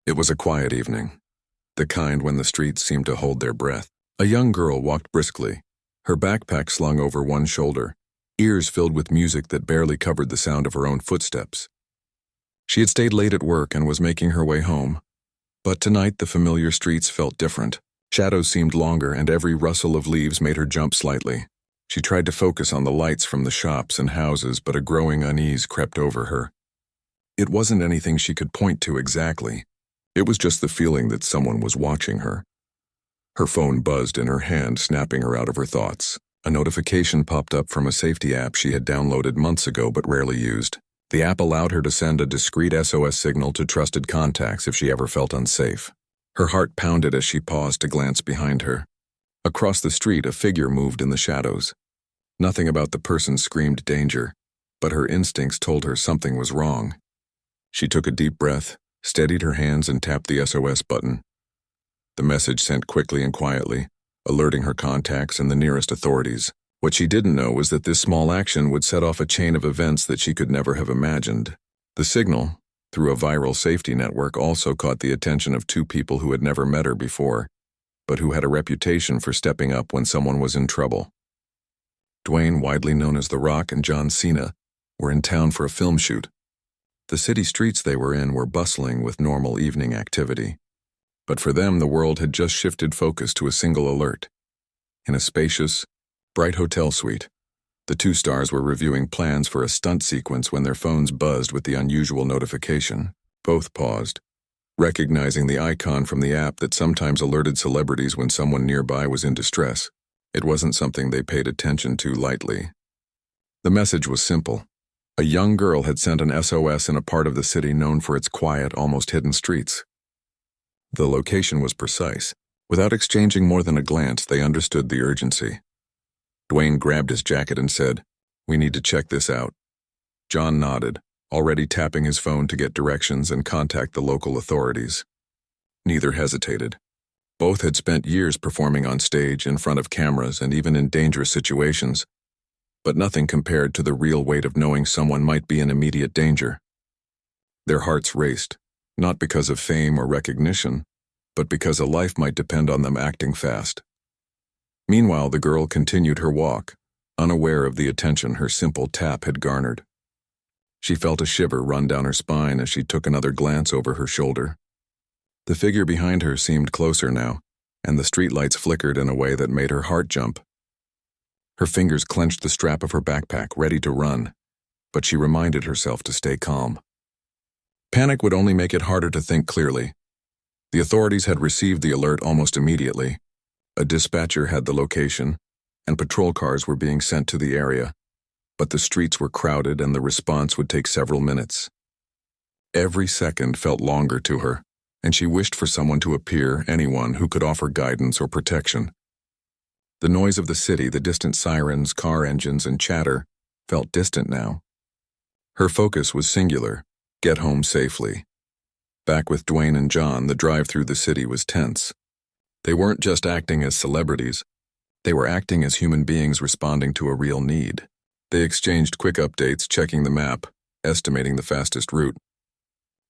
It was a quiet evening, the kind when the streets seemed to hold their breath. A young girl walked briskly, her backpack slung over one shoulder, ears filled with music that barely covered the sound of her own footsteps. She had stayed late at work and was making her way home, but tonight the familiar streets felt different. Shadows seemed longer, and every rustle of leaves made her jump slightly. She tried to focus on the lights from the shops and houses, but a growing unease crept over her. It wasn't anything she could point to exactly. It was just the feeling that someone was watching her. Her phone buzzed in her hand, snapping her out of her thoughts. A notification popped up from a safety app she had downloaded months ago but rarely used. The app allowed her to send a discreet SOS signal to trusted contacts if she ever felt unsafe. Her heart pounded as she paused to glance behind her. Across the street, a figure moved in the shadows. Nothing about the person screamed danger, but her instincts told her something was wrong. She took a deep breath, steadied her hands, and tapped the SOS button. The message sent quickly and quietly, alerting her contacts and the nearest authorities. What she didn't know was that this small action would set off a chain of events that she could never have imagined. The signal, through a viral safety network, also caught the attention of two people who had never met her before, but who had a reputation for stepping up when someone was in trouble. Dwayne, widely known as The Rock, and John Cena were in town for a film shoot. The city streets they were in were bustling with normal evening activity. But for them, the world had just shifted focus to a single alert. In a spacious, bright hotel suite, the two stars were reviewing plans for a stunt sequence when their phones buzzed with the unusual notification. Both paused, recognizing the icon from the app that sometimes alerted celebrities when someone nearby was in distress. It wasn't something they paid attention to lightly. The message was simple. A young girl had sent an SOS in a part of the city known for its quiet, almost hidden streets. The location was precise. Without exchanging more than a glance, they understood the urgency. Dwayne grabbed his jacket and said, "We need to check this out." John nodded, already tapping his phone to get directions and contact the local authorities. Neither hesitated. Both had spent years performing on stage, in front of cameras, and even in dangerous situations. But nothing compared to the real weight of knowing someone might be in immediate danger. Their hearts raced, not because of fame or recognition, but because a life might depend on them acting fast. Meanwhile, the girl continued her walk, unaware of the attention her simple tap had garnered. She felt a shiver run down her spine as she took another glance over her shoulder. The figure behind her seemed closer now, and the streetlights flickered in a way that made her heart jump. Her fingers clenched the strap of her backpack, ready to run, but she reminded herself to stay calm. Panic would only make it harder to think clearly. The authorities had received the alert almost immediately. A dispatcher had the location, and patrol cars were being sent to the area, but the streets were crowded and the response would take several minutes. Every second felt longer to her, and she wished for someone to appear, anyone who could offer guidance or protection. The noise of the city, the distant sirens, car engines, and chatter, felt distant now. Her focus was singular: get home safely. Back with Dwayne and John, the drive through the city was tense. They weren't just acting as celebrities. They were acting as human beings responding to a real need. They exchanged quick updates, checking the map, estimating the fastest route.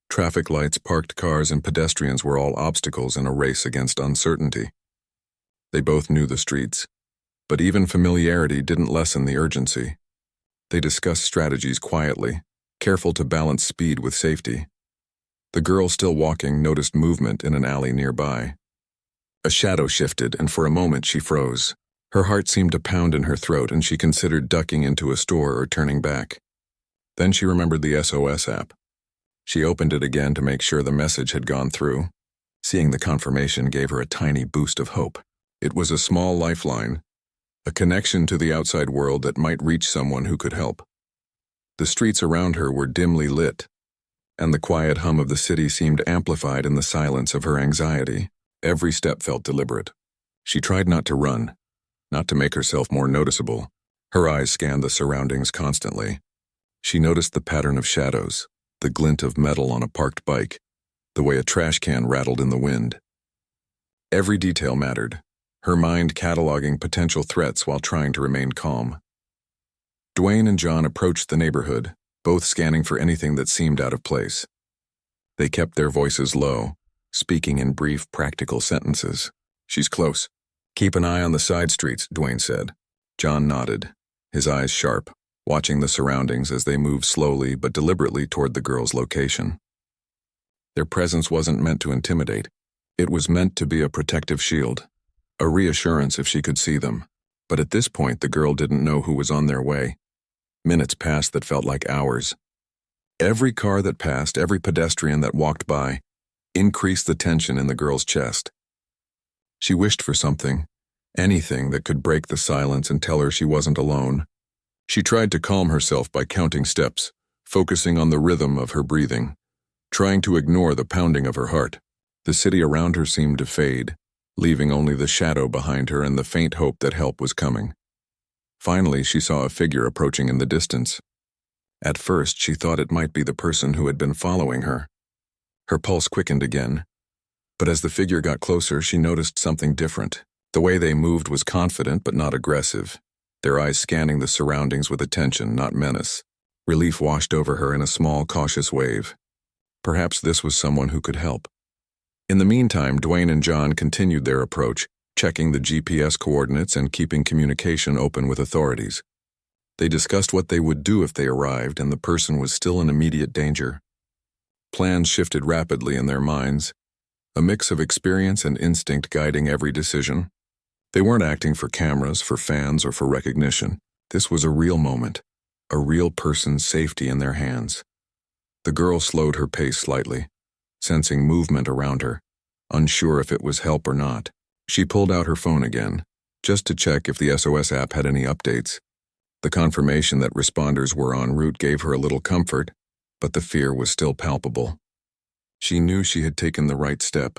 Traffic lights, parked cars, and pedestrians were all obstacles in a race against uncertainty. They both knew the streets, but even familiarity didn't lessen the urgency. They discussed strategies quietly, careful to balance speed with safety. The girl, still walking, noticed movement in an alley nearby. A shadow shifted, and for a moment she froze. Her heart seemed to pound in her throat, and she considered ducking into a store or turning back. Then she remembered the SOS app. She opened it again to make sure the message had gone through. Seeing the confirmation gave her a tiny boost of hope. It was a small lifeline, a connection to the outside world that might reach someone who could help. The streets around her were dimly lit, and the quiet hum of the city seemed amplified in the silence of her anxiety. Every step felt deliberate. She tried not to run, not to make herself more noticeable. Her eyes scanned the surroundings constantly. She noticed the pattern of shadows, the glint of metal on a parked bike, the way a trash can rattled in the wind. Every detail mattered, her mind cataloging potential threats while trying to remain calm. Dwayne and John approached the neighborhood, both scanning for anything that seemed out of place. They kept their voices low, speaking in brief, practical sentences. "She's close. Keep an eye on the side streets," Dwayne said. John nodded, his eyes sharp, watching the surroundings as they moved slowly but deliberately toward the girl's location. Their presence wasn't meant to intimidate. It was meant to be a protective shield, a reassurance if she could see them. But at this point, the girl didn't know who was on their way. Minutes passed that felt like hours. Every car that passed, every pedestrian that walked by, increased the tension in the girl's chest. She wished for something, anything that could break the silence and tell her she wasn't alone. She tried to calm herself by counting steps, focusing on the rhythm of her breathing, trying to ignore the pounding of her heart. The city around her seemed to fade, leaving only the shadow behind her and the faint hope that help was coming. Finally, she saw a figure approaching in the distance. At first, she thought it might be the person who had been following her. Her pulse quickened again, but as the figure got closer, she noticed something different. The way they moved was confident but not aggressive, their eyes scanning the surroundings with attention, not menace. Relief washed over her in a small, cautious wave. Perhaps this was someone who could help. In the meantime, Dwayne and John continued their approach, checking the GPS coordinates and keeping communication open with authorities. They discussed what they would do if they arrived and the person was still in immediate danger. Plans shifted rapidly in their minds, a mix of experience and instinct guiding every decision. They weren't acting for cameras, for fans, or for recognition. This was a real moment, a real person's safety in their hands. The girl slowed her pace slightly, sensing movement around her, unsure if it was help or not. She pulled out her phone again, just to check if the SOS app had any updates. The confirmation that responders were en route gave her a little comfort, but the fear was still palpable. She knew she had taken the right step,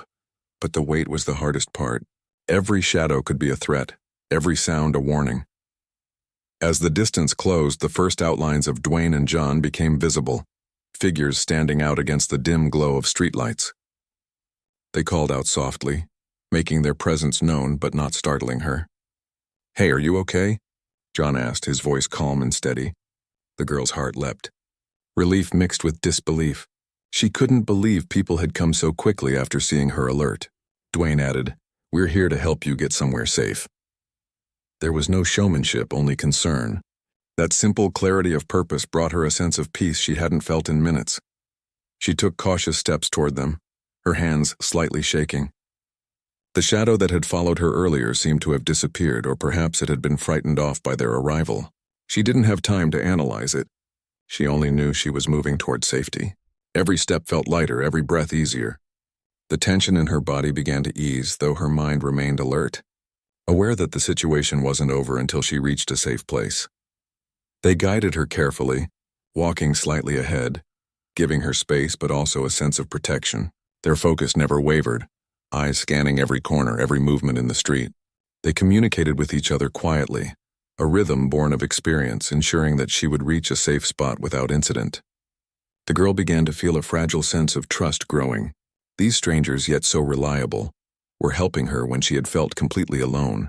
but the wait was the hardest part. Every shadow could be a threat, every sound a warning. As the distance closed, the first outlines of Dwayne and John became visible, figures standing out against the dim glow of streetlights. They called out softly, making their presence known but not startling her. "Hey, are you okay?" John asked, his voice calm and steady. The girl's heart leapt. Relief mixed with disbelief. She couldn't believe people had come so quickly after seeing her alert. Dwayne added, "We're here to help you get somewhere safe." There was no showmanship, only concern. That simple clarity of purpose brought her a sense of peace she hadn't felt in minutes. She took cautious steps toward them, her hands slightly shaking. The shadow that had followed her earlier seemed to have disappeared, or perhaps it had been frightened off by their arrival. She didn't have time to analyze it. She only knew she was moving toward safety. Every step felt lighter, every breath easier. The tension in her body began to ease, though her mind remained alert, aware that the situation wasn't over until she reached a safe place. They guided her carefully, walking slightly ahead, giving her space but also a sense of protection. Their focus never wavered, eyes scanning every corner, every movement in the street. They communicated with each other quietly, a rhythm born of experience, ensuring that she would reach a safe spot without incident. The girl began to feel a fragile sense of trust growing. These strangers, yet so reliable, were helping her when she had felt completely alone.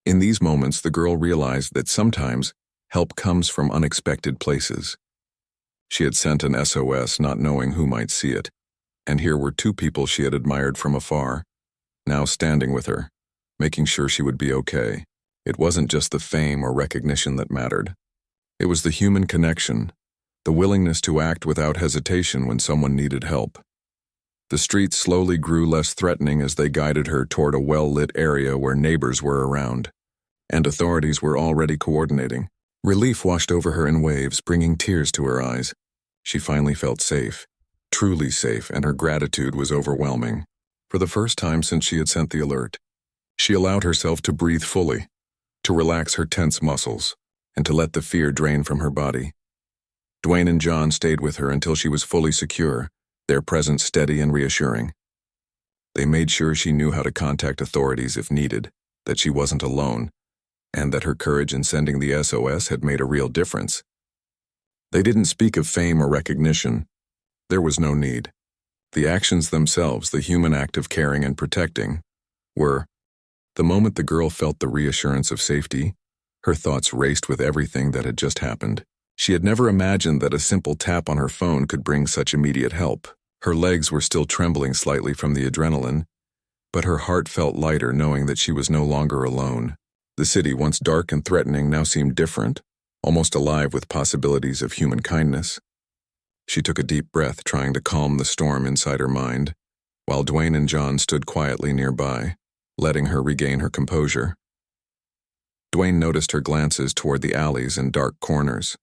In these moments, the girl realized that sometimes help comes from unexpected places. She had sent an SOS not knowing who might see it, and here were two people she had admired from afar, now standing with her, making sure she would be okay. It wasn't just the fame or recognition that mattered. It was the human connection, the willingness to act without hesitation when someone needed help. The streets slowly grew less threatening as they guided her toward a well-lit area where neighbors were around, and authorities were already coordinating. Relief washed over her in waves, bringing tears to her eyes. She finally felt safe, truly safe, and her gratitude was overwhelming. For the first time since she had sent the alert, she allowed herself to breathe fully, to relax her tense muscles, and to let the fear drain from her body. Dwayne and John stayed with her until she was fully secure, their presence steady and reassuring. They made sure she knew how to contact authorities if needed, that she wasn't alone, and that her courage in sending the SOS had made a real difference. They didn't speak of fame or recognition. There was no need. The actions themselves, the human act of caring and protecting, were. The moment the girl felt the reassurance of safety, her thoughts raced with everything that had just happened. She had never imagined that a simple tap on her phone could bring such immediate help. Her legs were still trembling slightly from the adrenaline, but her heart felt lighter knowing that she was no longer alone. The city, once dark and threatening, now seemed different, almost alive with possibilities of human kindness. She took a deep breath, trying to calm the storm inside her mind, while Dwayne and John stood quietly nearby, letting her regain her composure. Dwayne noticed her glances toward the alleys and dark corners.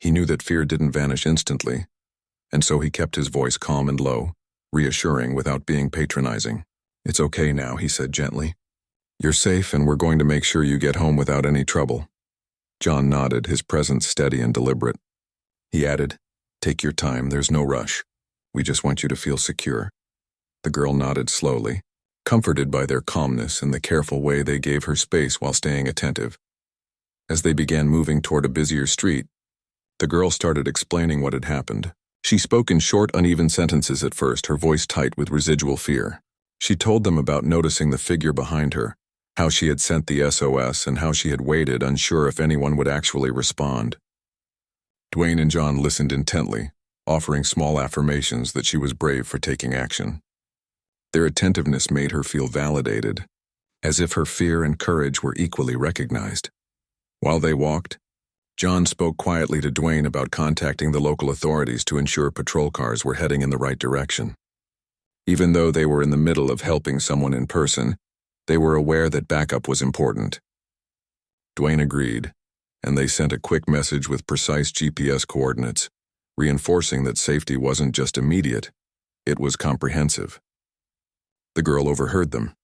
He knew that fear didn't vanish instantly, and so he kept his voice calm and low, reassuring without being patronizing. "It's okay now," he said gently. "You're safe, and we're going to make sure you get home without any trouble." John nodded, his presence steady and deliberate. He added, "Take your time, there's no rush. We just want you to feel secure." The girl nodded slowly, comforted by their calmness and the careful way they gave her space while staying attentive. As they began moving toward a busier street, the girl started explaining what had happened. She spoke in short, uneven sentences at first, her voice tight with residual fear. She told them about noticing the figure behind her, how she had sent the SOS, and how she had waited, unsure if anyone would actually respond. Dwayne and John listened intently, offering small affirmations that she was brave for taking action. Their attentiveness made her feel validated, as if her fear and courage were equally recognized. While they walked, John spoke quietly to Dwayne about contacting the local authorities to ensure patrol cars were heading in the right direction. Even though they were in the middle of helping someone in person, they were aware that backup was important. Dwayne agreed, and they sent a quick message with precise GPS coordinates, reinforcing that safety wasn't just immediate, it was comprehensive. The girl overheard them,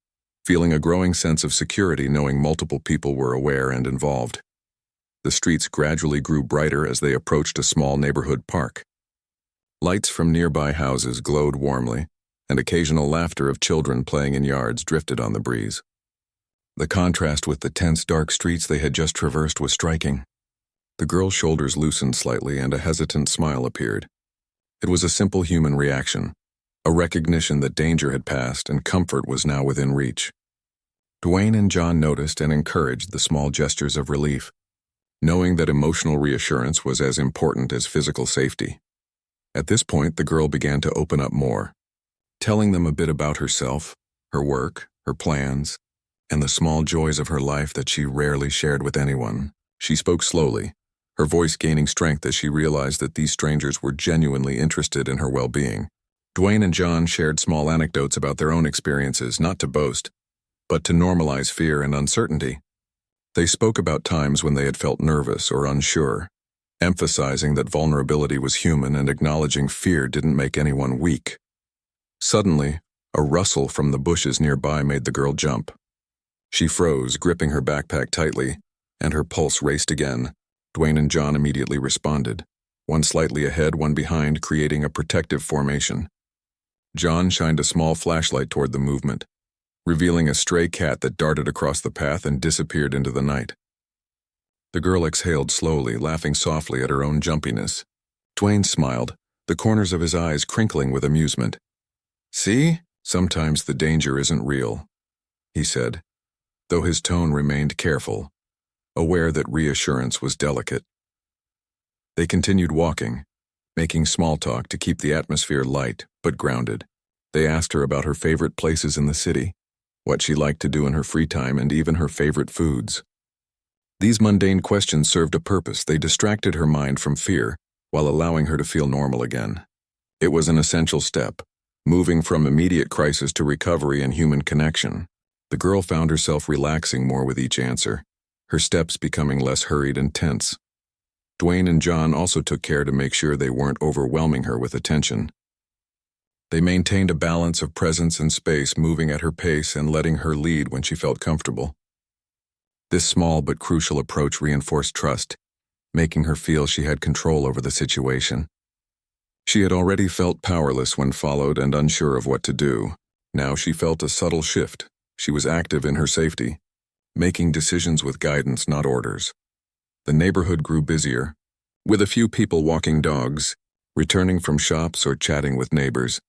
feeling a growing sense of security knowing multiple people were aware and involved. The streets gradually grew brighter as they approached a small neighborhood park. Lights from nearby houses glowed warmly, and occasional laughter of children playing in yards drifted on the breeze. The contrast with the tense, dark streets they had just traversed was striking. The girl's shoulders loosened slightly and a hesitant smile appeared. It was a simple human reaction, a recognition that danger had passed and comfort was now within reach. Dwayne and John noticed and encouraged the small gestures of relief, knowing that emotional reassurance was as important as physical safety. At this point, the girl began to open up more, telling them a bit about herself, her work, her plans, and the small joys of her life that she rarely shared with anyone. She spoke slowly, her voice gaining strength as she realized that these strangers were genuinely interested in her well-being. Dwayne and John shared small anecdotes about their own experiences, not to boast, but to normalize fear and uncertainty. They spoke about times when they had felt nervous or unsure, emphasizing that vulnerability was human and acknowledging fear didn't make anyone weak. Suddenly, a rustle from the bushes nearby made the girl jump. She froze, gripping her backpack tightly, and her pulse raced again. Dwayne and John immediately responded, one slightly ahead, one behind, creating a protective formation. John shined a small flashlight toward the movement, revealing a stray cat that darted across the path and disappeared into the night. The girl exhaled slowly, laughing softly at her own jumpiness. Dwayne smiled, the corners of his eyes crinkling with amusement. "See? Sometimes the danger isn't real," he said, though his tone remained careful, aware that reassurance was delicate. They continued walking, making small talk to keep the atmosphere light but grounded. They asked her about her favorite places in the city, what she liked to do in her free time, and even her favorite foods. These mundane questions served a purpose. They distracted her mind from fear while allowing her to feel normal again. It was an essential step, moving from immediate crisis to recovery and human connection. The girl found herself relaxing more with each answer, her steps becoming less hurried and tense. Dwayne and John also took care to make sure they weren't overwhelming her with attention. They maintained a balance of presence and space, moving at her pace and letting her lead when she felt comfortable. This small but crucial approach reinforced trust, making her feel she had control over the situation. She had already felt powerless when followed and unsure of what to do. Now she felt a subtle shift. She was active in her safety, making decisions with guidance, not orders. The neighborhood grew busier, with a few people walking dogs, returning from shops or chatting with neighbors.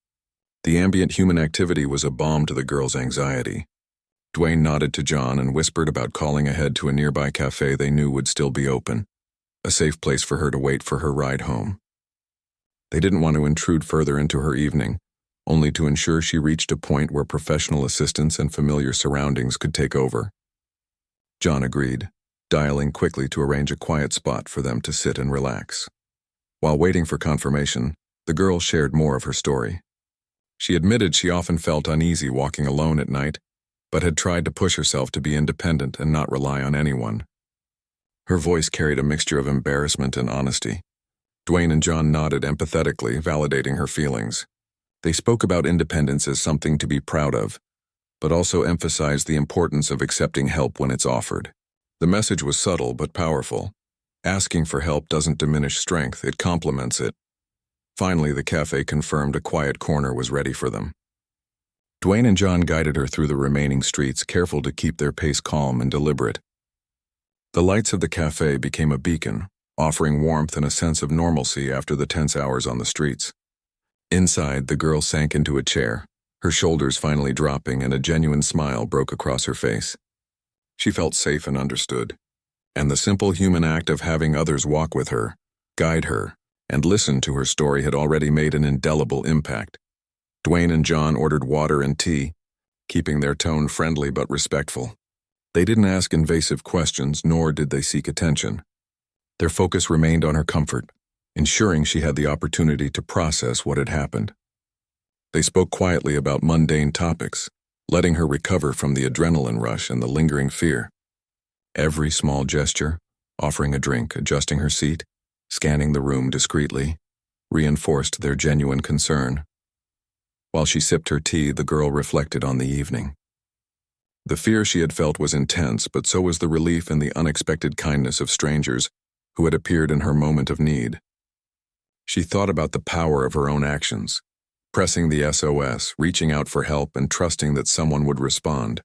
The ambient human activity was a balm to the girl's anxiety. Dwayne nodded to John and whispered about calling ahead to a nearby cafe they knew would still be open, a safe place for her to wait for her ride home. They didn't want to intrude further into her evening, only to ensure she reached a point where professional assistance and familiar surroundings could take over. John agreed, dialing quickly to arrange a quiet spot for them to sit and relax. While waiting for confirmation, the girl shared more of her story. She admitted she often felt uneasy walking alone at night, but had tried to push herself to be independent and not rely on anyone. Her voice carried a mixture of embarrassment and honesty. Dwayne and John nodded empathetically, validating her feelings. They spoke about independence as something to be proud of, but also emphasized the importance of accepting help when it's offered. The message was subtle but powerful. Asking for help doesn't diminish strength, it complements it. Finally, the cafe confirmed a quiet corner was ready for them. Dwayne and John guided her through the remaining streets, careful to keep their pace calm and deliberate. The lights of the cafe became a beacon, offering warmth and a sense of normalcy after the tense hours on the streets. Inside, the girl sank into a chair, her shoulders finally dropping, and a genuine smile broke across her face. She felt safe and understood, and the simple human act of having others walk with her, guide her, and listen to her story had already made an indelible impact. Dwayne and John ordered water and tea, keeping their tone friendly but respectful. They didn't ask invasive questions, nor did they seek attention. Their focus remained on her comfort, ensuring she had the opportunity to process what had happened. They spoke quietly about mundane topics, letting her recover from the adrenaline rush and the lingering fear. Every small gesture, offering a drink, adjusting her seat, scanning the room discreetly, reinforced their genuine concern. While she sipped her tea, the girl reflected on the evening. The fear she had felt was intense, but so was the relief and the unexpected kindness of strangers who had appeared in her moment of need. She thought about the power of her own actions, pressing the SOS, reaching out for help, and trusting that someone would respond.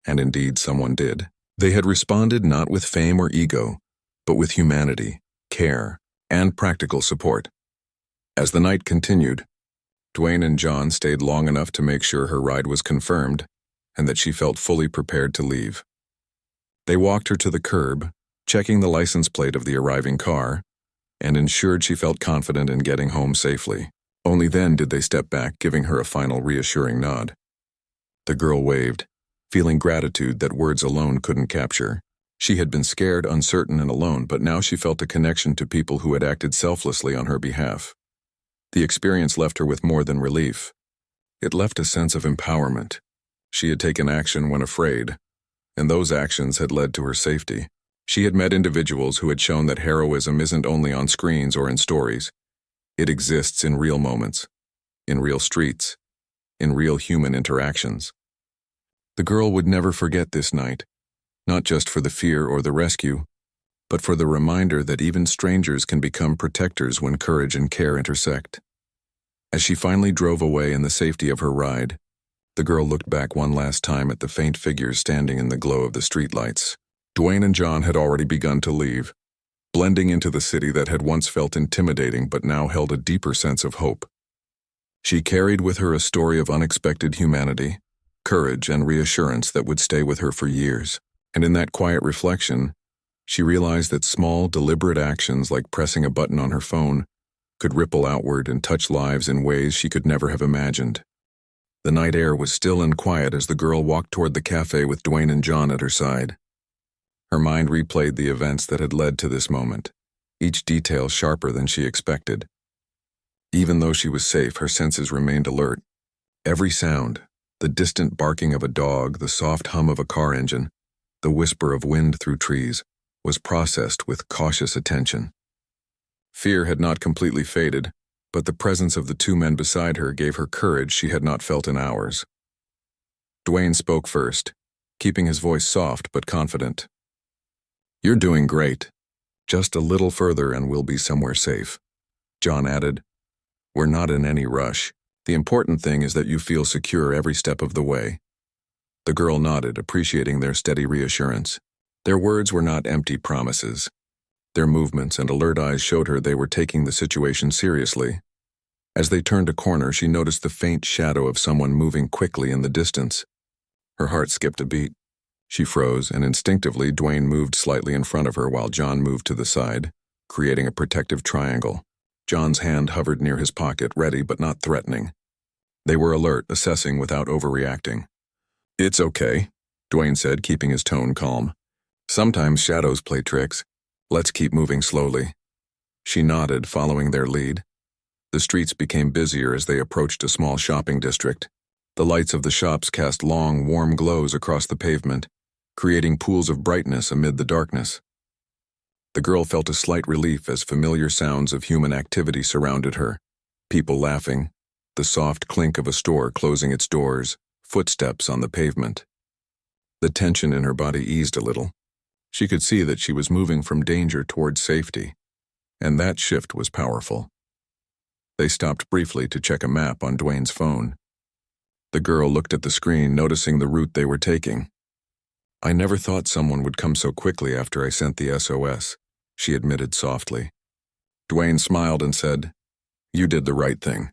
And indeed, someone did. They had responded not with fame or ego, but with humanity, care, and practical support. As the night continued, Dwayne and John stayed long enough to make sure her ride was confirmed and that she felt fully prepared to leave. They walked her to the curb, checking the license plate of the arriving car, and ensured she felt confident in getting home safely. Only then did they step back, giving her a final reassuring nod. The girl waved, feeling gratitude that words alone couldn't capture. She had been scared, uncertain, and alone, but now she felt a connection to people who had acted selflessly on her behalf. The experience left her with more than relief. It left a sense of empowerment. She had taken action when afraid, and those actions had led to her safety. She had met individuals who had shown that heroism isn't only on screens or in stories. It exists in real moments, in real streets, in real human interactions. The girl would never forget this night, not just for the fear or the rescue, but for the reminder that even strangers can become protectors when courage and care intersect. As she finally drove away in the safety of her ride, the girl looked back one last time at the faint figures standing in the glow of the streetlights. Dwayne and John had already begun to leave, blending into the city that had once felt intimidating but now held a deeper sense of hope. She carried with her a story of unexpected humanity, courage, and reassurance that would stay with her for years. And in that quiet reflection, she realized that small, deliberate actions like pressing a button on her phone could ripple outward and touch lives in ways she could never have imagined. The night air was still and quiet as the girl walked toward the cafe with Dwayne and John at her side. Her mind replayed the events that had led to this moment, each detail sharper than she expected. Even though she was safe, her senses remained alert. Every sound, the distant barking of a dog, the soft hum of a car engine, the whisper of wind through trees, was processed with cautious attention. Fear had not completely faded, but the presence of the two men beside her gave her courage she had not felt in hours. Dwayne spoke first, keeping his voice soft but confident. "You're doing great. Just a little further and we'll be somewhere safe." John added, "We're not in any rush. The important thing is that you feel secure every step of the way." The girl nodded, appreciating their steady reassurance. Their words were not empty promises. Their movements and alert eyes showed her they were taking the situation seriously. As they turned a corner, she noticed the faint shadow of someone moving quickly in the distance. Her heart skipped a beat. She froze, and instinctively Dwayne moved slightly in front of her while John moved to the side, creating a protective triangle. John's hand hovered near his pocket, ready but not threatening. They were alert, assessing without overreacting. "It's okay," Dwayne said, keeping his tone calm. "Sometimes shadows play tricks. Let's keep moving slowly." She nodded, following their lead. The streets became busier as they approached a small shopping district. The lights of the shops cast long, warm glows across the pavement, creating pools of brightness amid the darkness. The girl felt a slight relief as familiar sounds of human activity surrounded her. People laughing, the soft clink of a store closing its doors, footsteps on the pavement. The tension in her body eased a little. She could see that she was moving from danger towards safety, and that shift was powerful. They stopped briefly to check a map on Dwayne's phone. The girl looked at the screen, noticing the route they were taking. "I never thought someone would come so quickly after I sent the SOS, she admitted softly. Dwayne smiled and said, "You did the right thing.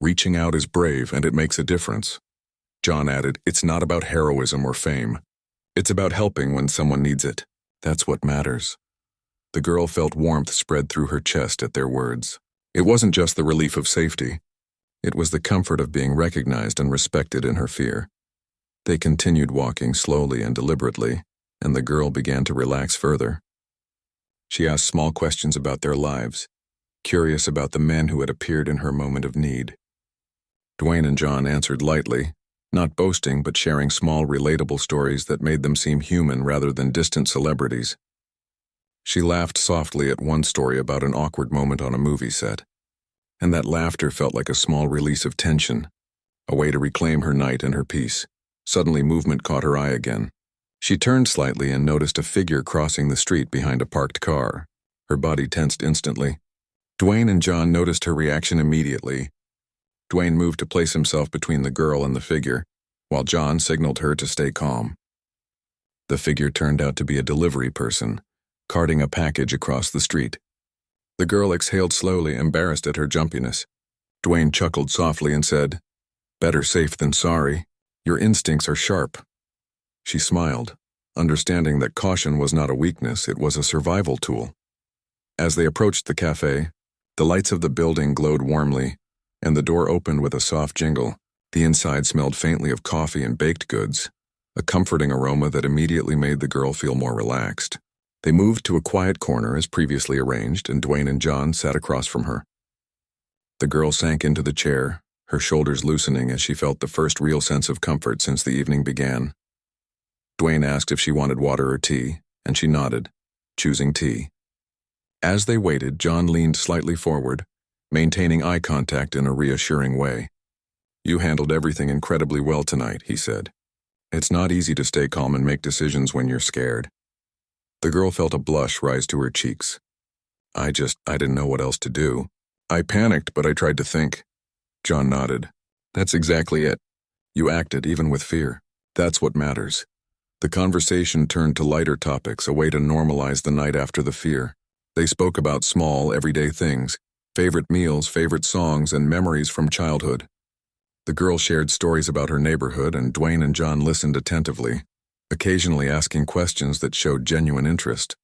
Reaching out is brave and it makes a difference." John added, "It's not about heroism or fame. It's about helping when someone needs it. That's what matters." The girl felt warmth spread through her chest at their words. It wasn't just the relief of safety. It was the comfort of being recognized and respected in her fear. They continued walking slowly and deliberately, and the girl began to relax further. She asked small questions about their lives, curious about the men who had appeared in her moment of need. Dwayne and John answered lightly, not boasting but sharing small, relatable stories that made them seem human rather than distant celebrities. She laughed softly at one story about an awkward moment on a movie set, and that laughter felt like a small release of tension, a way to reclaim her night and her peace. Suddenly, movement caught her eye again. She turned slightly and noticed a figure crossing the street behind a parked car. Her body tensed instantly. Dwayne and John noticed her reaction immediately. Dwayne moved to place himself between the girl and the figure, while John signaled her to stay calm. The figure turned out to be a delivery person, carting a package across the street. The girl exhaled slowly, embarrassed at her jumpiness. Dwayne chuckled softly and said, "Better safe than sorry. Your instincts are sharp." She smiled, understanding that caution was not a weakness, it was a survival tool. As they approached the cafe, the lights of the building glowed warmly, and the door opened with a soft jingle. The inside smelled faintly of coffee and baked goods, a comforting aroma that immediately made the girl feel more relaxed. They moved to a quiet corner as previously arranged, and Dwayne and John sat across from her. The girl sank into the chair, her shoulders loosening as she felt the first real sense of comfort since the evening began. Dwayne asked if she wanted water or tea, and she nodded, choosing tea. As they waited, John leaned slightly forward, maintaining eye contact in a reassuring way. "You handled everything incredibly well tonight," he said. "It's not easy to stay calm and make decisions when you're scared." The girl felt a blush rise to her cheeks. I didn't know what else to do. I panicked, but I tried to think." John nodded. "That's exactly it. You acted even with fear. That's what matters." The conversation turned to lighter topics, a way to normalize the night after the fear. They spoke about small, everyday things, favorite meals, favorite songs, and memories from childhood. The girl shared stories about her neighborhood, and Dwayne and John listened attentively, occasionally asking questions that showed genuine interest.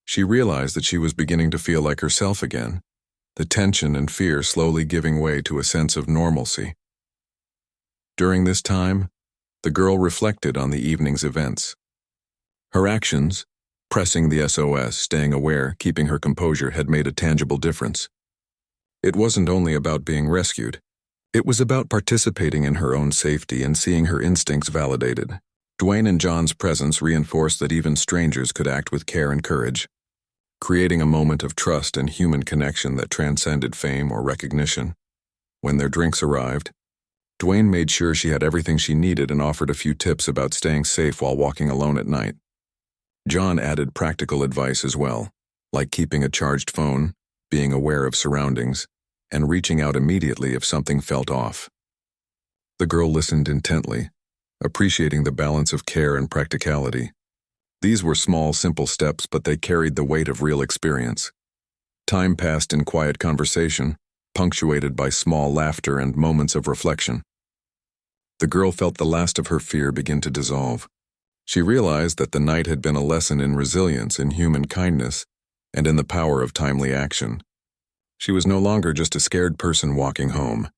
She realized that she was beginning to feel like herself again, the tension and fear slowly giving way to a sense of normalcy. During this time, the girl reflected on the evening's events. Her actions, pressing the SOS, staying aware, keeping her composure, had made a tangible difference. It wasn't only about being rescued. It was about participating in her own safety and seeing her instincts validated. Dwayne and John's presence reinforced that even strangers could act with care and courage, creating a moment of trust and human connection that transcended fame or recognition. When their drinks arrived, Dwayne made sure she had everything she needed and offered a few tips about staying safe while walking alone at night. John added practical advice as well, like keeping a charged phone, being aware of surroundings, and reaching out immediately if something felt off. The girl listened intently, appreciating the balance of care and practicality. These were small, simple steps, but they carried the weight of real experience. Time passed in quiet conversation, punctuated by small laughter and moments of reflection. The girl felt the last of her fear begin to dissolve. She realized that the night had been a lesson in resilience, in human kindness, and in the power of timely action. She was no longer just a scared person walking home.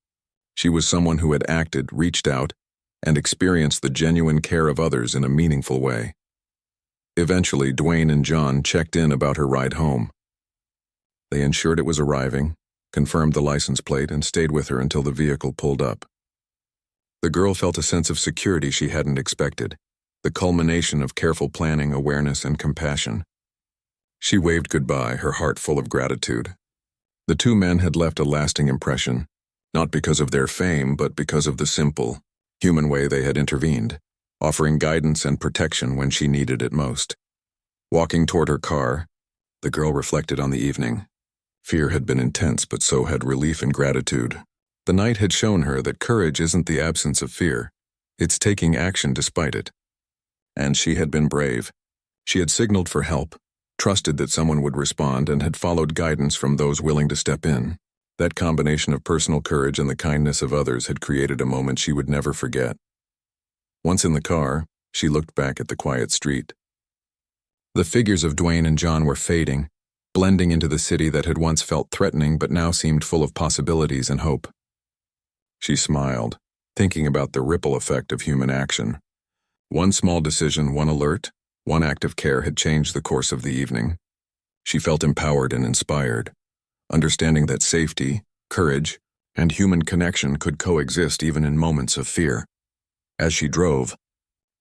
She was someone who had acted, reached out, and experienced the genuine care of others in a meaningful way. Eventually, Dwayne and John checked in about her ride home. They ensured it was arriving, confirmed the license plate, and stayed with her until the vehicle pulled up. The girl felt a sense of security she hadn't expected, the culmination of careful planning, awareness, and compassion. She waved goodbye, her heart full of gratitude. The two men had left a lasting impression, not because of their fame, but because of the simple, human way they had intervened, offering guidance and protection when she needed it most. Walking toward her car, the girl reflected on the evening. Fear had been intense, but so had relief and gratitude. The night had shown her that courage isn't the absence of fear, it's taking action despite it. And she had been brave. She had signaled for help, trusted that someone would respond, and had followed guidance from those willing to step in. That combination of personal courage and the kindness of others had created a moment she would never forget. Once in the car, she looked back at the quiet street. The figures of Dwayne and John were fading, blending into the city that had once felt threatening but now seemed full of possibilities and hope. She smiled, thinking about the ripple effect of human action. One small decision, one alert, one act of care had changed the course of the evening. She felt empowered and inspired, understanding that safety, courage, and human connection could coexist even in moments of fear. As she drove,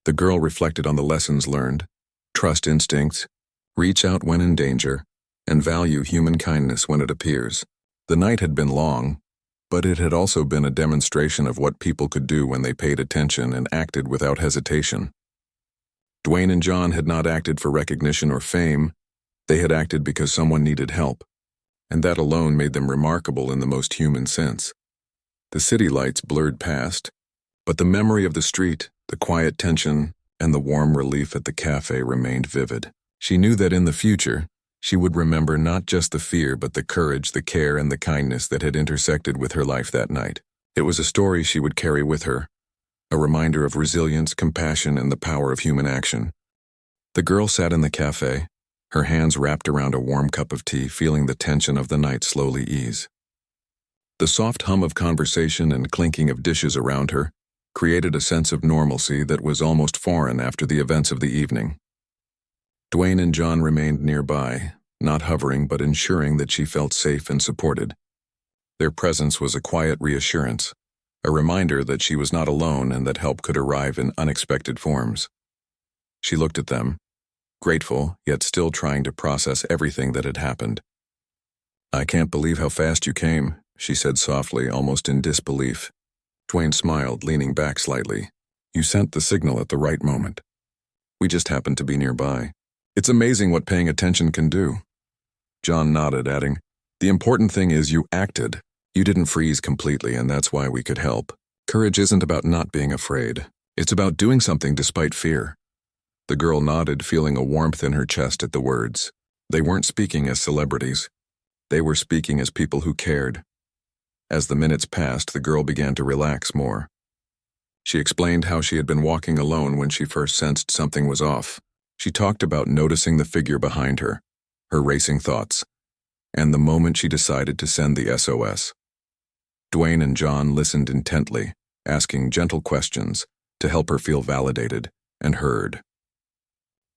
the girl reflected on the lessons learned: trust instincts, reach out when in danger, and value human kindness when it appears. The night had been long, but it had also been a demonstration of what people could do when they paid attention and acted without hesitation. Dwayne and John had not acted for recognition or fame. They had acted because someone needed help, and that alone made them remarkable in the most human sense. The city lights blurred past, but the memory of the street, the quiet tension, and the warm relief at the cafe remained vivid. She knew that in the future, she would remember not just the fear but the courage, the care, and the kindness that had intersected with her life that night. It was a story she would carry with her, a reminder of resilience, compassion, and the power of human action. The girl sat in the cafe, her hands wrapped around a warm cup of tea, feeling the tension of the night slowly ease. The soft hum of conversation and clinking of dishes around her created a sense of normalcy that was almost foreign after the events of the evening. Dwayne and John remained nearby, not hovering but ensuring that she felt safe and supported. Their presence was a quiet reassurance, a reminder that she was not alone and that help could arrive in unexpected forms. She looked at them, grateful, yet still trying to process everything that had happened. "I can't believe how fast you came," she said softly, almost in disbelief. Dwayne smiled, leaning back slightly. "You sent the signal at the right moment. We just happened to be nearby. It's amazing what paying attention can do." John nodded, adding, "The important thing is you acted. You didn't freeze completely, and that's why we could help. Courage isn't about not being afraid. It's about doing something despite fear." The girl nodded, feeling a warmth in her chest at the words. They weren't speaking as celebrities. They were speaking as people who cared. As the minutes passed, the girl began to relax more. She explained how she had been walking alone when she first sensed something was off. She talked about noticing the figure behind her, her racing thoughts, and the moment she decided to send the SOS. Dwayne and John listened intently, asking gentle questions to help her feel validated and heard.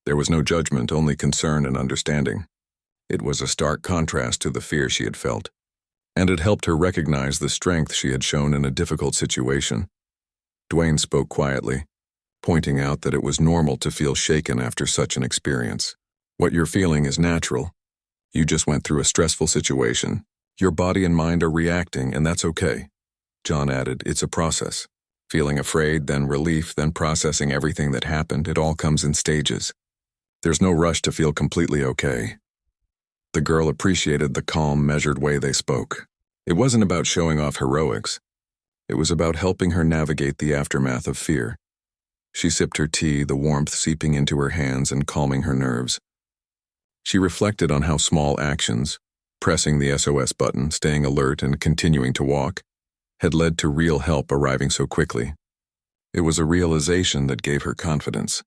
There was no judgment, only concern and understanding. It was a stark contrast to the fear she had felt, and it helped her recognize the strength she had shown in a difficult situation. Dwayne spoke quietly, pointing out that it was normal to feel shaken after such an experience. "What you're feeling is natural. You just went through a stressful situation. Your body and mind are reacting, and that's okay." John added, "It's a process. Feeling afraid, then relief, then processing everything that happened, it all comes in stages. There's no rush to feel completely okay." The girl appreciated the calm, measured way they spoke. It wasn't about showing off heroics. It was about helping her navigate the aftermath of fear. She sipped her tea, the warmth seeping into her hands and calming her nerves. She reflected on how small actions, pressing the SOS button, staying alert, and continuing to walk, had led to real help arriving so quickly. It was a realization that gave her confidence.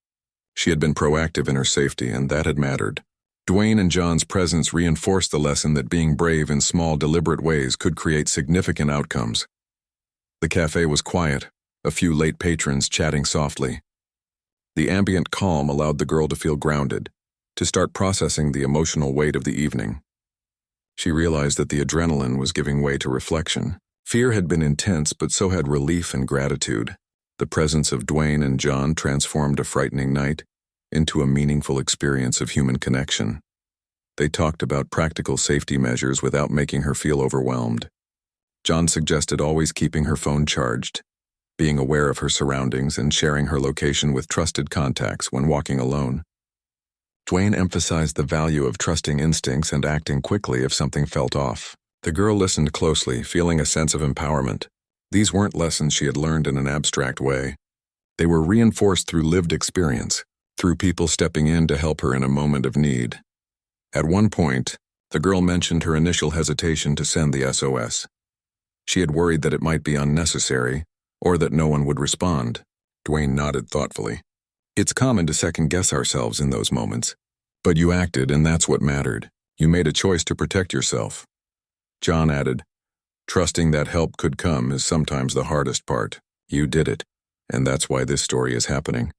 She had been proactive in her safety, and that had mattered. Dwayne and John's presence reinforced the lesson that being brave in small, deliberate ways could create significant outcomes. The cafe was quiet, a few late patrons chatting softly. The ambient calm allowed the girl to feel grounded, to start processing the emotional weight of the evening. She realized that the adrenaline was giving way to reflection. Fear had been intense, but so had relief and gratitude. The presence of Dwayne and John transformed a frightening night into a meaningful experience of human connection. They talked about practical safety measures without making her feel overwhelmed. John suggested always keeping her phone charged, being aware of her surroundings, and sharing her location with trusted contacts when walking alone. Dwayne emphasized the value of trusting instincts and acting quickly if something felt off. The girl listened closely, feeling a sense of empowerment. These weren't lessons she had learned in an abstract way. They were reinforced through lived experience, through people stepping in to help her in a moment of need. At one point, the girl mentioned her initial hesitation to send the SOS. She had worried that it might be unnecessary, or that no one would respond. Dwayne nodded thoughtfully. It's common to second-guess ourselves in those moments. But you acted, and that's what mattered. You made a choice to protect yourself. John added, trusting that help could come is sometimes the hardest part. You did it, and that's why this story is happening.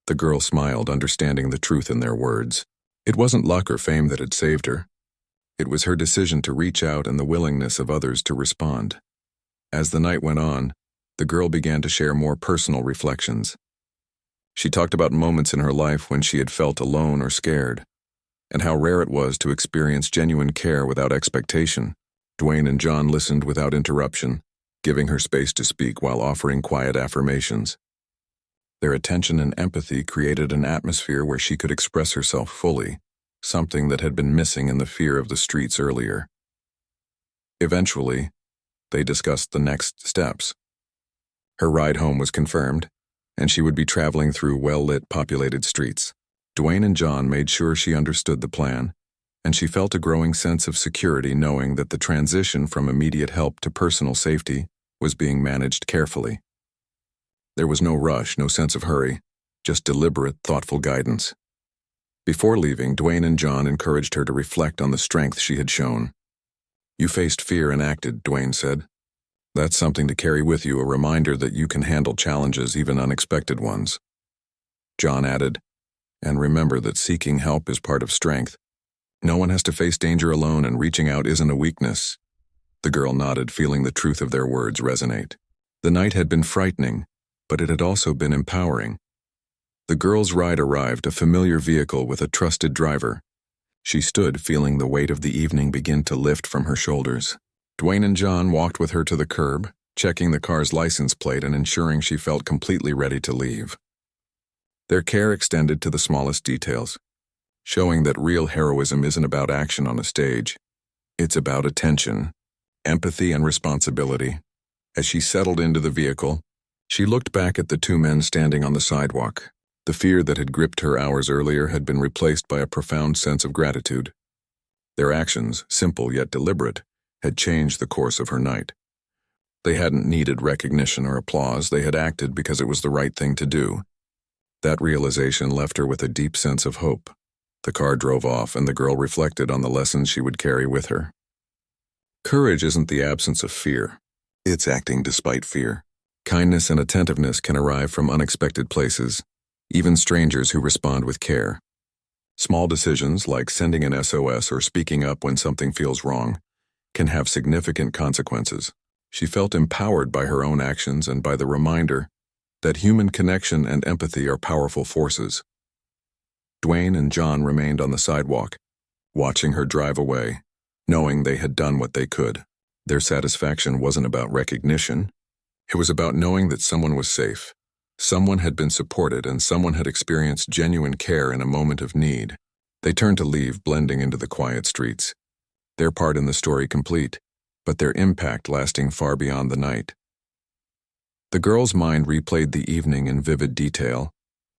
The girl smiled, understanding the truth in their words. It wasn't luck or fame that had saved her. It was her decision to reach out and the willingness of others to respond. As the night went on, the girl began to share more personal reflections. She talked about moments in her life when she had felt alone or scared, and how rare it was to experience genuine care without expectation. Dwayne and John listened without interruption, giving her space to speak while offering quiet affirmations. Their attention and empathy created an atmosphere where she could express herself fully, something that had been missing in the fear of the streets earlier. Eventually, they discussed the next steps. Her ride home was confirmed, and she would be traveling through well-lit, populated streets. Dwayne and John made sure she understood the plan, and she felt a growing sense of security knowing that the transition from immediate help to personal safety was being managed carefully. There was no rush, no sense of hurry, just deliberate, thoughtful guidance. Before leaving, Dwayne and John encouraged her to reflect on the strength she had shown. You faced fear and acted, Dwayne said. That's something to carry with you, a reminder that you can handle challenges, even unexpected ones. John added, and remember that seeking help is part of strength. No one has to face danger alone, and reaching out isn't a weakness. The girl nodded, feeling the truth of their words resonate. The night had been frightening, but it had also been empowering. The girl's ride arrived, a familiar vehicle with a trusted driver. She stood, feeling the weight of the evening begin to lift from her shoulders. Dwayne and John walked with her to the curb, checking the car's license plate and ensuring she felt completely ready to leave. Their care extended to the smallest details, showing that real heroism isn't about action on a stage. It's about attention, empathy, and responsibility. As she settled into the vehicle, she looked back at the two men standing on the sidewalk. The fear that had gripped her hours earlier had been replaced by a profound sense of gratitude. Their actions, simple yet deliberate, had changed the course of her night. They hadn't needed recognition or applause, they had acted because it was the right thing to do. That realization left her with a deep sense of hope. The car drove off, and the girl reflected on the lessons she would carry with her. Courage isn't the absence of fear. It's acting despite fear. Kindness and attentiveness can arrive from unexpected places, even strangers who respond with care. Small decisions, like sending an SOS or speaking up when something feels wrong, can have significant consequences. She felt empowered by her own actions and by the reminder that human connection and empathy are powerful forces. Dwayne and John remained on the sidewalk, watching her drive away, knowing they had done what they could. Their satisfaction wasn't about recognition. It was about knowing that someone was safe, someone had been supported, and someone had experienced genuine care in a moment of need. They turned to leave, blending into the quiet streets. Their part in the story complete, but their impact lasting far beyond the night. The girl's mind replayed the evening in vivid detail,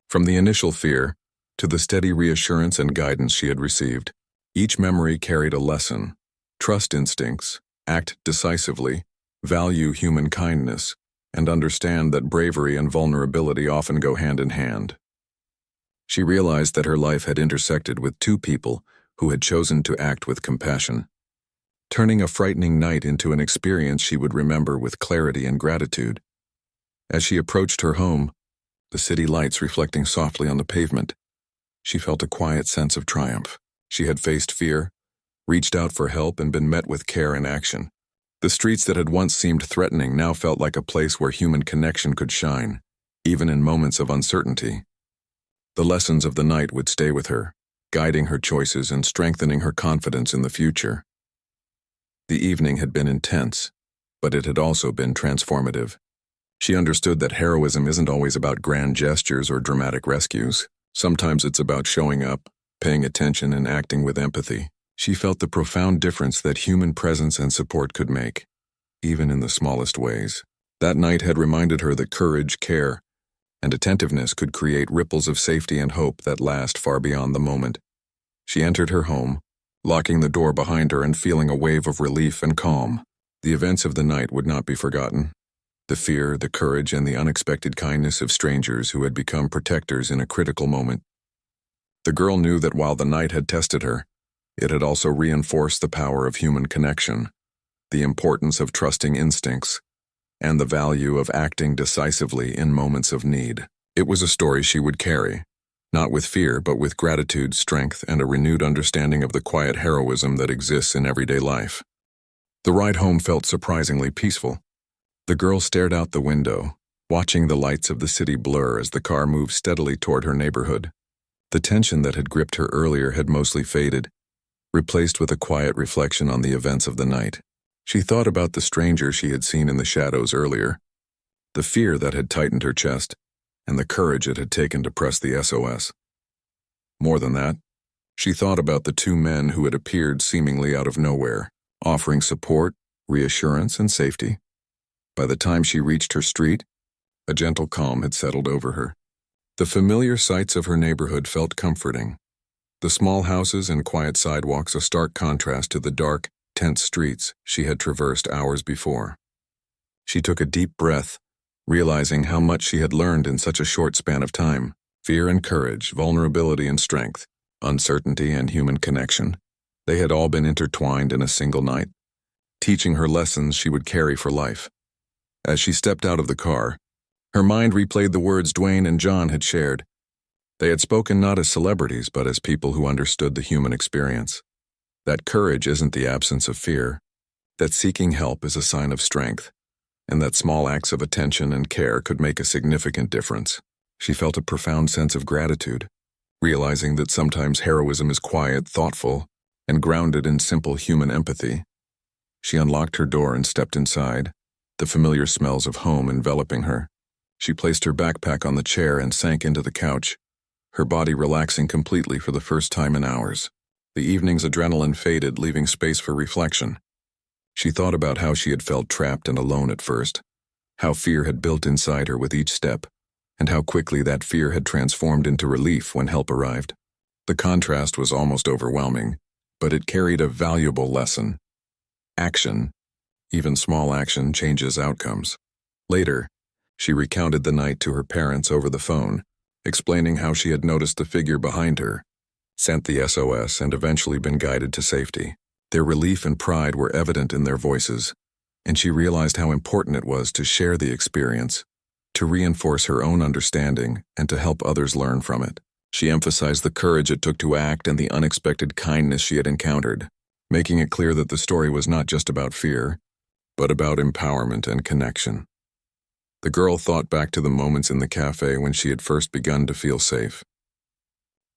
from the initial fear to the steady reassurance and guidance she had received. Each memory carried a lesson: trust instincts, act decisively, value human kindness, and understand that bravery and vulnerability often go hand in hand. She realized that her life had intersected with two people who had chosen to act with compassion, turning a frightening night into an experience she would remember with clarity and gratitude. As she approached her home, the city lights reflecting softly on the pavement, she felt a quiet sense of triumph. She had faced fear, reached out for help, and been met with care and action. The streets that had once seemed threatening now felt like a place where human connection could shine, even in moments of uncertainty. The lessons of the night would stay with her, guiding her choices and strengthening her confidence in the future. The evening had been intense, but it had also been transformative. She understood that heroism isn't always about grand gestures or dramatic rescues. Sometimes it's about showing up, paying attention, and acting with empathy. She felt the profound difference that human presence and support could make, even in the smallest ways. That night had reminded her that courage, care, and attentiveness could create ripples of safety and hope that last far beyond the moment. She entered her home, locking the door behind her and feeling a wave of relief and calm. The events of the night would not be forgotten. The fear, the courage, and the unexpected kindness of strangers who had become protectors in a critical moment. The girl knew that while the night had tested her, it had also reinforced the power of human connection, the importance of trusting instincts, and the value of acting decisively in moments of need. It was a story she would carry, not with fear, but with gratitude, strength, and a renewed understanding of the quiet heroism that exists in everyday life. The ride home felt surprisingly peaceful. The girl stared out the window, watching the lights of the city blur as the car moved steadily toward her neighborhood. The tension that had gripped her earlier had mostly faded, replaced with a quiet reflection on the events of the night. She thought about the stranger she had seen in the shadows earlier, the fear that had tightened her chest, and the courage it had taken to press the SOS. More than that, she thought about the two men who had appeared seemingly out of nowhere, offering support, reassurance, and safety. By the time she reached her street, a gentle calm had settled over her. The familiar sights of her neighborhood felt comforting. The small houses and quiet sidewalks a stark contrast to the dark, tense streets she had traversed hours before. She took a deep breath, realizing how much she had learned in such a short span of time. Fear and courage, vulnerability and strength, uncertainty and human connection. They had all been intertwined in a single night, teaching her lessons she would carry for life. As she stepped out of the car, her mind replayed the words Dwayne and John had shared. They had spoken not as celebrities, but as people who understood the human experience. That courage isn't the absence of fear, that seeking help is a sign of strength, and that small acts of attention and care could make a significant difference. She felt a profound sense of gratitude, realizing that sometimes heroism is quiet, thoughtful, and grounded in simple human empathy. She unlocked her door and stepped inside, the familiar smells of home enveloping her. She placed her backpack on the chair and sank into the couch, her body relaxing completely for the first time in hours. The evening's adrenaline faded, leaving space for reflection. She thought about how she had felt trapped and alone at first, how fear had built inside her with each step, and how quickly that fear had transformed into relief when help arrived. The contrast was almost overwhelming, but it carried a valuable lesson. Action, even small action, changes outcomes. Later, she recounted the night to her parents over the phone, explaining how she had noticed the figure behind her, sent the SOS, and eventually been guided to safety. Their relief and pride were evident in their voices, and she realized how important it was to share the experience, to reinforce her own understanding, and to help others learn from it. She emphasized the courage it took to act and the unexpected kindness she had encountered, making it clear that the story was not just about fear, but about empowerment and connection. The girl thought back to the moments in the cafe when she had first begun to feel safe.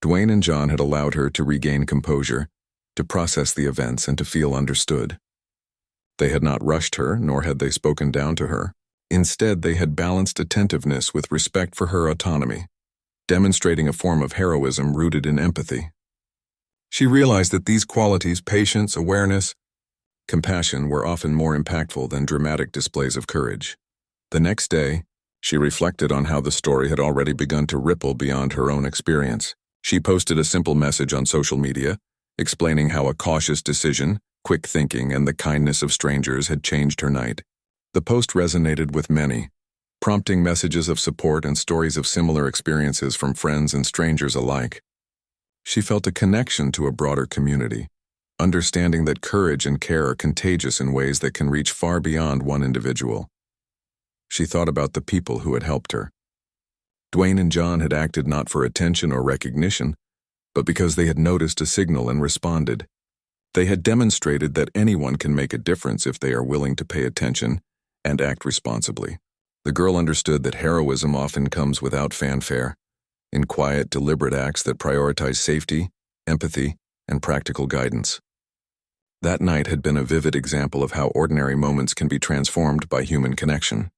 Dwayne and John had allowed her to regain composure, to process the events, and to feel understood. They had not rushed her, nor had they spoken down to her. Instead, they had balanced attentiveness with respect for her autonomy, demonstrating a form of heroism rooted in empathy. She realized that these qualities, patience, awareness, compassion, were often more impactful than dramatic displays of courage. The next day, she reflected on how the story had already begun to ripple beyond her own experience. She posted a simple message on social media, explaining how a cautious decision, quick thinking, and the kindness of strangers had changed her night. The post resonated with many, prompting messages of support and stories of similar experiences from friends and strangers alike. She felt a connection to a broader community, understanding that courage and care are contagious in ways that can reach far beyond one individual. She thought about the people who had helped her. Dwayne and John had acted not for attention or recognition, but because they had noticed a signal and responded. They had demonstrated that anyone can make a difference if they are willing to pay attention and act responsibly. The girl understood that heroism often comes without fanfare, in quiet, deliberate acts that prioritize safety, empathy, and practical guidance. That night had been a vivid example of how ordinary moments can be transformed by human connection.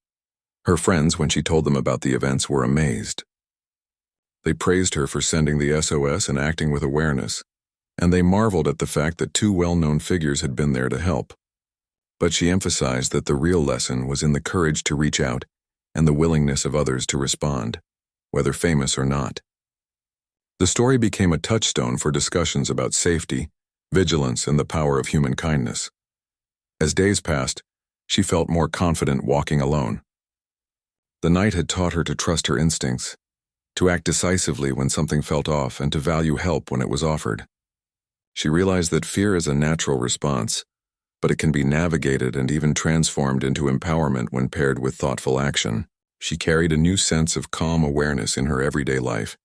Her friends, when she told them about the events, were amazed. They praised her for sending the SOS and acting with awareness, and they marveled at the fact that two well-known figures had been there to help. But she emphasized that the real lesson was in the courage to reach out and the willingness of others to respond, whether famous or not. The story became a touchstone for discussions about safety, vigilance, and the power of human kindness. As days passed, she felt more confident walking alone. The night had taught her to trust her instincts, to act decisively when something felt off, and to value help when it was offered. She realized that fear is a natural response, but it can be navigated and even transformed into empowerment when paired with thoughtful action. She carried a new sense of calm awareness in her everyday life,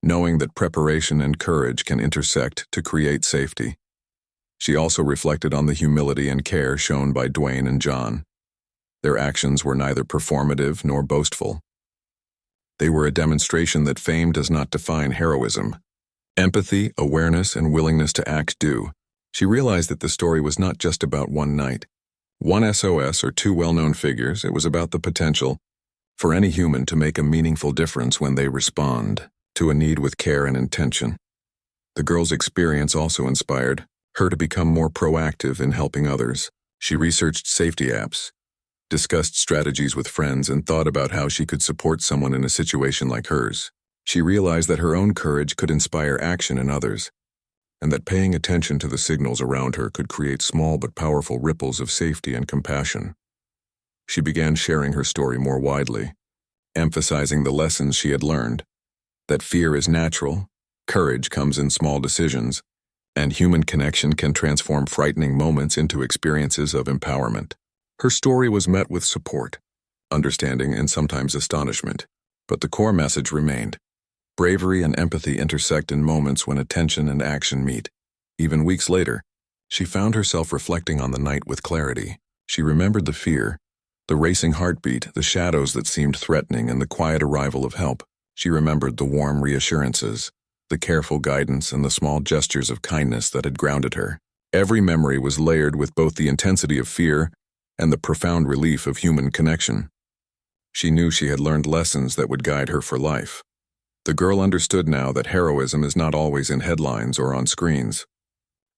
knowing that preparation and courage can intersect to create safety. She also reflected on the humility and care shown by Dwayne and John. Their actions were neither performative nor boastful. They were a demonstration that fame does not define heroism. Empathy, awareness, and willingness to act do. She realized that the story was not just about one night, one SOS, or two well-known figures. It was about the potential for any human to make a meaningful difference when they respond to a need with care and intention. The girl's experience also inspired her to become more proactive in helping others. She researched safety apps, discussed strategies with friends, and thought about how she could support someone in a situation like hers. She realized that her own courage could inspire action in others, and that paying attention to the signals around her could create small but powerful ripples of safety and compassion. She began sharing her story more widely, emphasizing the lessons she had learned, that fear is natural, courage comes in small decisions, and human connection can transform frightening moments into experiences of empowerment. Her story was met with support, understanding, and sometimes astonishment, but the core message remained. Bravery and empathy intersect in moments when attention and action meet. Even weeks later, she found herself reflecting on the night with clarity. She remembered the fear, the racing heartbeat, the shadows that seemed threatening, and the quiet arrival of help. She remembered the warm reassurances, the careful guidance, and the small gestures of kindness that had grounded her. Every memory was layered with both the intensity of fear and the profound relief of human connection. She knew she had learned lessons that would guide her for life. The girl understood now that heroism is not always in headlines or on screens.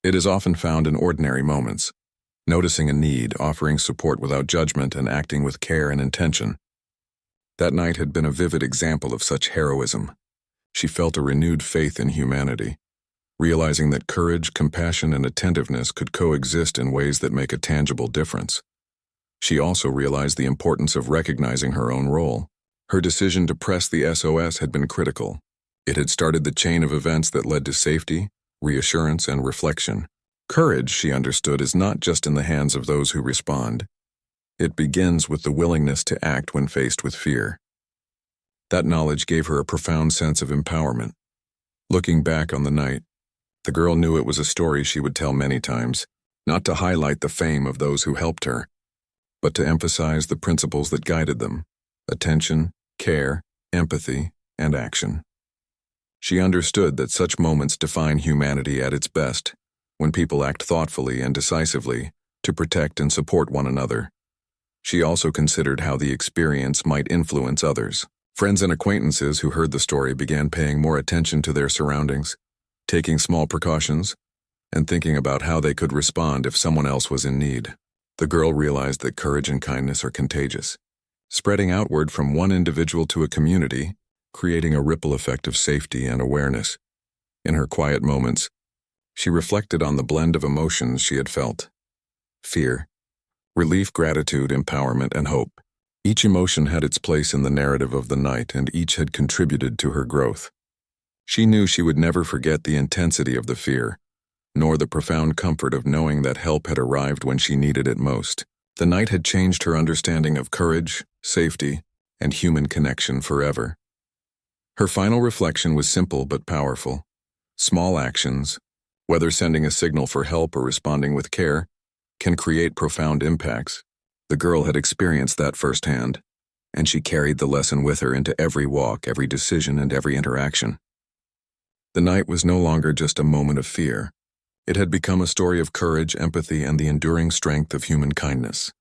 It is often found in ordinary moments, noticing a need, offering support without judgment, and acting with care and intention. That night had been a vivid example of such heroism. She felt a renewed faith in humanity, realizing that courage, compassion, and attentiveness could coexist in ways that make a tangible difference. She also realized the importance of recognizing her own role. Her decision to press the SOS had been critical. It had started the chain of events that led to safety, reassurance, and reflection. Courage, she understood, is not just in the hands of those who respond. It begins with the willingness to act when faced with fear. That knowledge gave her a profound sense of empowerment. Looking back on the night, the girl knew it was a story she would tell many times, not to highlight the fame of those who helped her, but to emphasize the principles that guided them: attention, care, empathy, and action. She understood that such moments define humanity at its best, when people act thoughtfully and decisively to protect and support one another. She also considered how the experience might influence others. Friends and acquaintances who heard the story began paying more attention to their surroundings, taking small precautions, and thinking about how they could respond if someone else was in need. The girl realized that courage and kindness are contagious, spreading outward from one individual to a community, creating a ripple effect of safety and awareness. In her quiet moments, she reflected on the blend of emotions she had felt: fear, relief, gratitude, empowerment, and hope. Each emotion had its place in the narrative of the night, and each had contributed to her growth. She knew she would never forget the intensity of the fear, nor the profound comfort of knowing that help had arrived when she needed it most. The night had changed her understanding of courage, safety, and human connection forever. Her final reflection was simple but powerful. Small actions, whether sending a signal for help or responding with care, can create profound impacts. The girl had experienced that firsthand, and she carried the lesson with her into every walk, every decision, and every interaction. The night was no longer just a moment of fear. It had become a story of courage, empathy, and the enduring strength of human kindness.